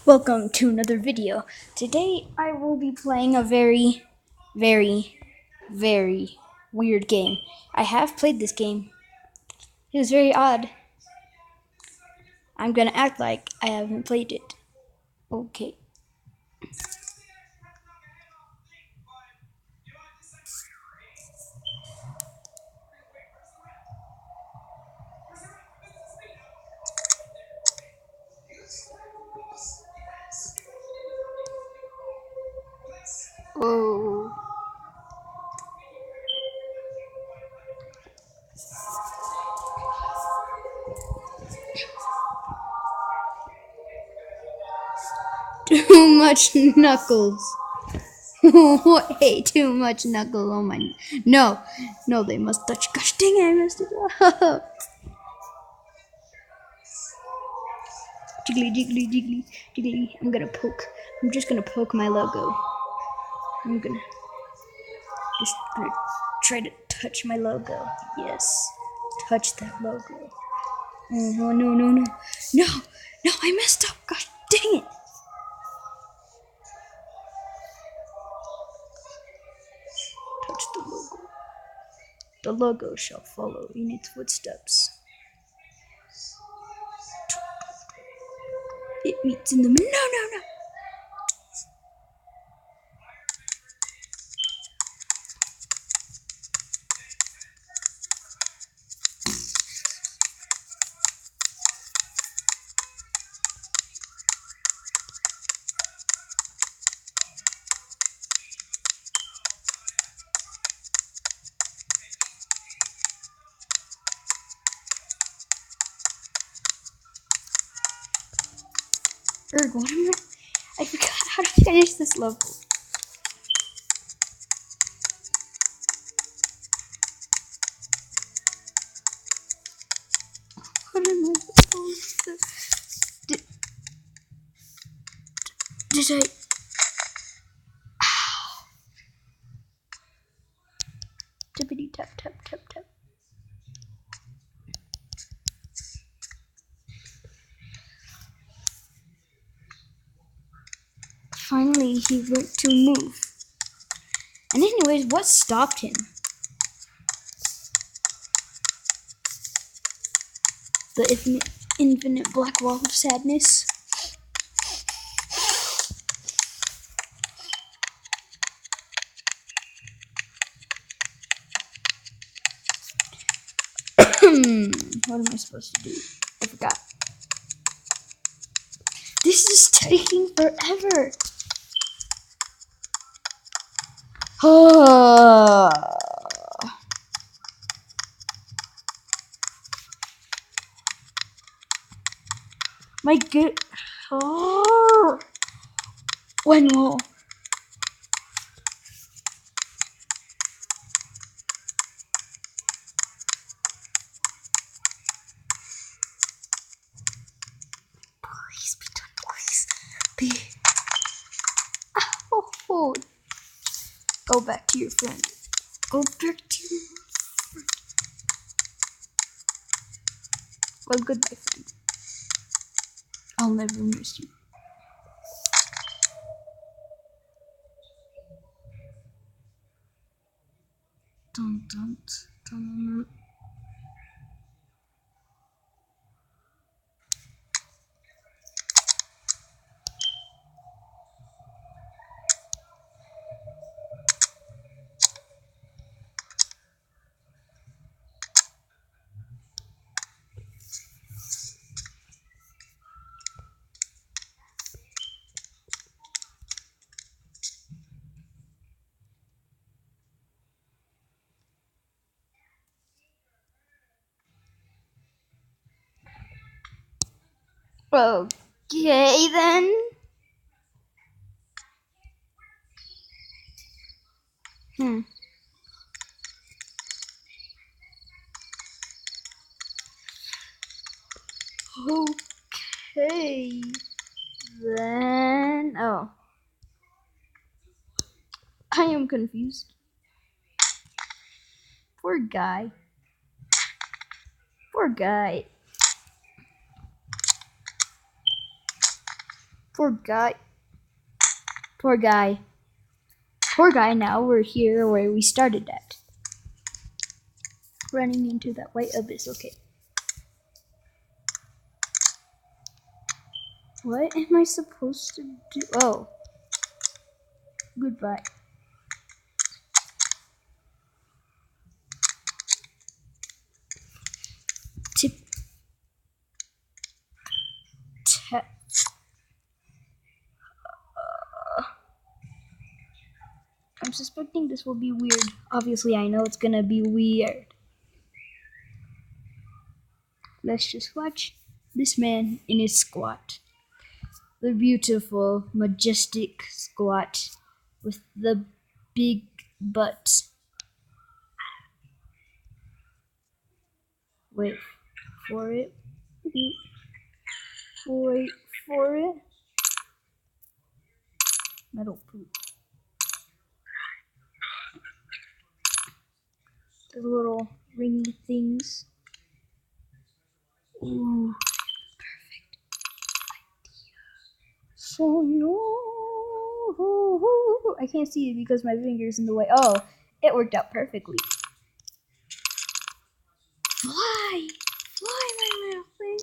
Welcome to another video. Today I will be playing a very, very weird game. I have played this game. It was very odd. I'm gonna act like I haven't played it. Okay. Oh. Too much knuckles. Hey, too much knuckles. Oh my. No. No, they must touch. Gosh dang it, I messed it up. Jiggly, jiggly, jiggly, jiggly. I'm just gonna poke my logo. I'm gonna try to touch my logo. Yes. Touch that logo. Oh, no, no, no, no. No, no, I messed up. Gosh dang it. Touch the logo. The logo shall follow in its footsteps. It meets in the middle. No, no, no. What am I forgot how to finish this level. What am I supposed to... Did I... Tippity tap tap tap tap. Finally, he went to move. And anyways, what stopped him? The infinite black wall of sadness. What am I supposed to do? I forgot. This is taking forever. My good. When will? Please be done. Please be. Oh. Go back to your friend. Go back to your friend. Well, goodbye, friend. I'll never miss you. Dun, dun, dun. Okay, then. Okay, then. Oh. I am confused. Poor guy. Poor guy. Poor guy. Poor guy. Poor guy, now we're here where we started at. Running into that white abyss, okay. What am I supposed to do? Oh. Goodbye. Tip. Tap. I'm suspecting this will be weird. Obviously, I know it's gonna be weird. Let's just watch this man in his squat. The beautiful, majestic squat with the big butt. Wait for it. Wait for it. Metal poop. The little ringy things. Ooh, perfect idea. So I can't see it because my finger's in the way. Oh, it worked out perfectly. Fly! Fly, my little thing!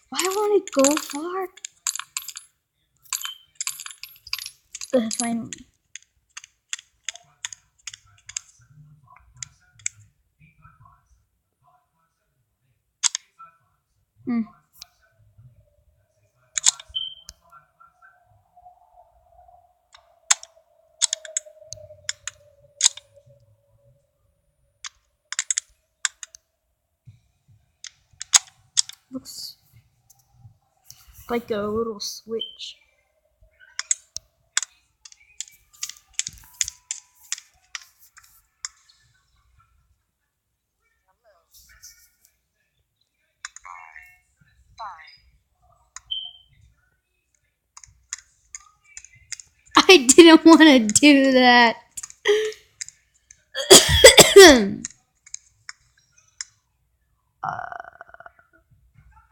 Why won't it go far? Finally. Looks like a little switch. I didn't want to do that.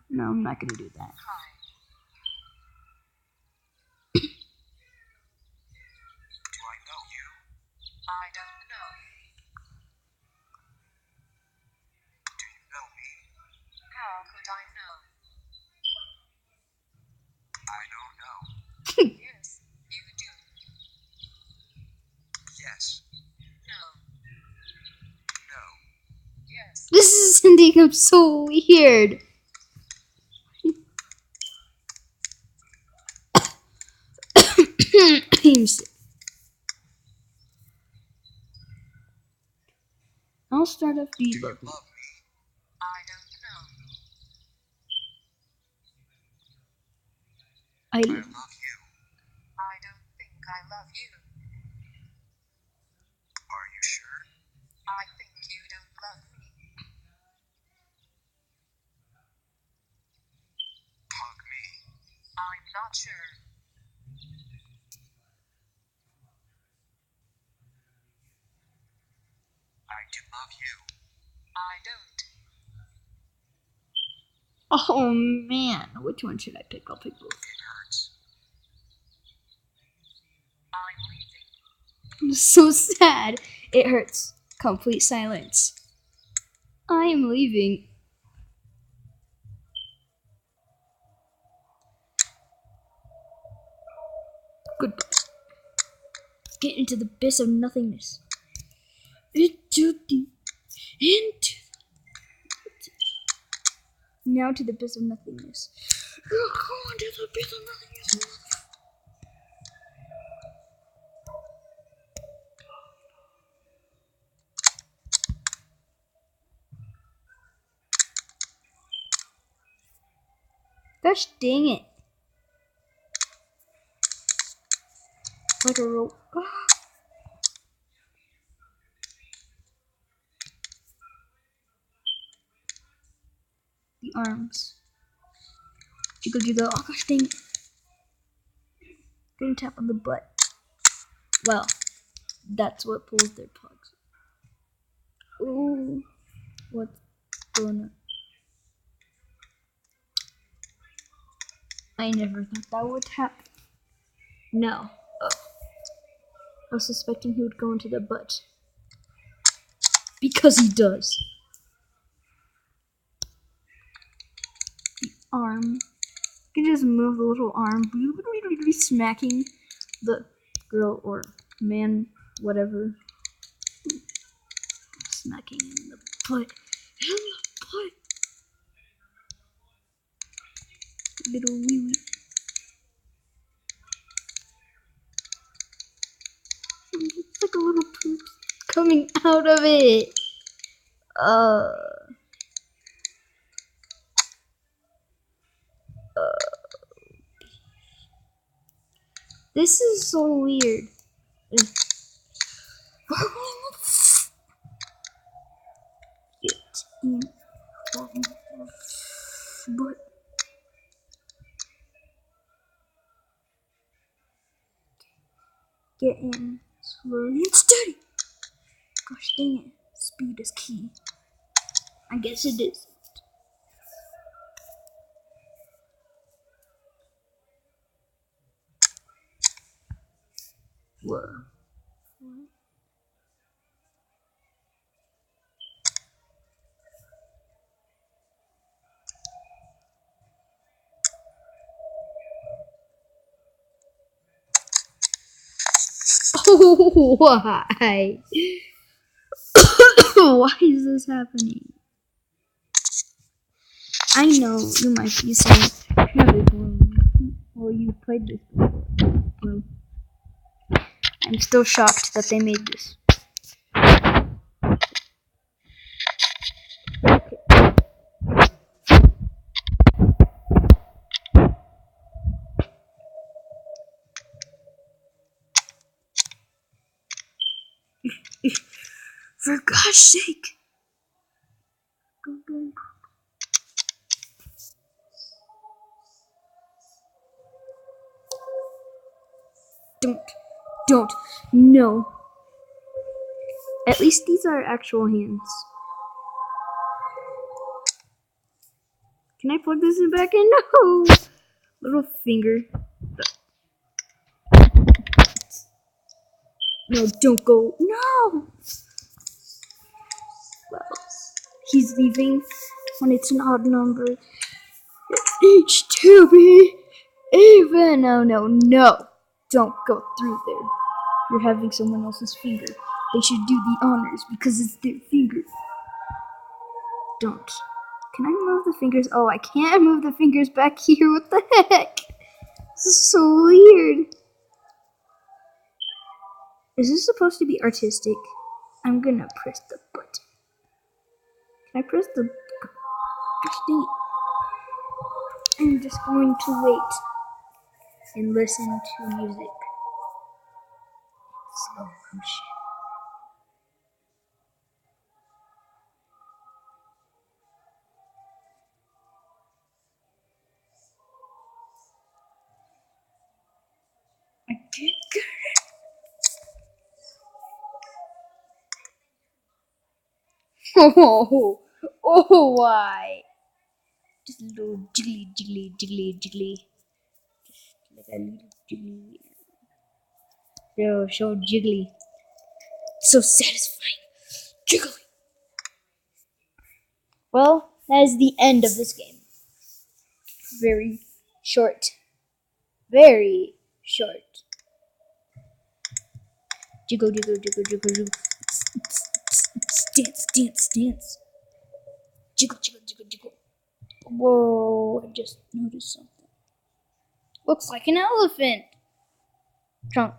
No, I'm not going to do that. Yes, you do. Yes. No. No. Yes. This is ending up so weird. I'm sick. I'll start off Do you debugging. love me? I don't know. I I love love you. I don't think I love you. Are you sure? I think you don't love me. Hug me. I'm not sure. I do love you. I don't. Oh man, which one should I pick? I'll pick both. It hurts. I'm leaving. I'm so sad. It hurts. Complete silence. I am leaving. Goodbye. Get into the abyss of nothingness. Now to the abyss of nothingness. Go on to the abyss of nothingness. Gosh dang it. Like a rope. The arms. Jiggle jiggle. Oh gosh dang it. Getting tap on the butt. Well, That's what pulls their plugs. Ooh, what's going on? I never thought that would happen. No. I was suspecting he would go into the butt. Because he does. The arm. You can just move the little arm. Smacking the girl or man, whatever. Smacking in the butt. In the butt. Little wee wee. It's like a little poop coming out of it. This is so weird. Get in. But get in slowly and steady. Gosh dang it. Speed is key. I guess it is. Whoa. Oh, why? Why is this happening? I know you might be saying, well, you played this before. Well, I'm still shocked that they made this. For God's sake. Don't. No. At least these are actual hands. Can I plug this in back in? No. Little finger. No, don't go. No. Well, he's leaving when it's an odd number. It needs to be even. No. Don't go through there. You're having someone else's finger. They should do the honors because it's their finger. Don't. Can I move the fingers? Oh, I can't move the fingers back here. What the heck? This is so weird. Is this supposed to be artistic? I'm gonna press the button. Can I press the... Gosh dang it. I'm just going to wait and listen to music. Slow motion. I can't get it. Oh, why? Just a little jiggly. Just like a little jiggly. So jiggly. So satisfying. Jiggly. Well, that is the end of this game. Very short. Very short. Jiggle. Dance. Jiggle. Whoa, I just noticed something. Looks like an elephant trunk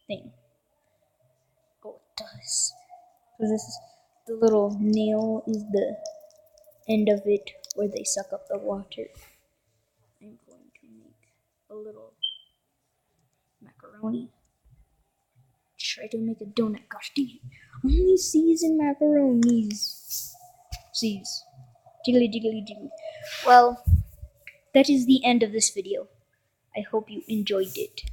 thing. Oh, it does. So this is the little nail is the end of it where they suck up the water. I'm going to make a little macaroni. Try to make a donut. Gosh dang it. Only C's in macaronis. C's. Jiggly. Well, that is the end of this video. I hope you enjoyed it.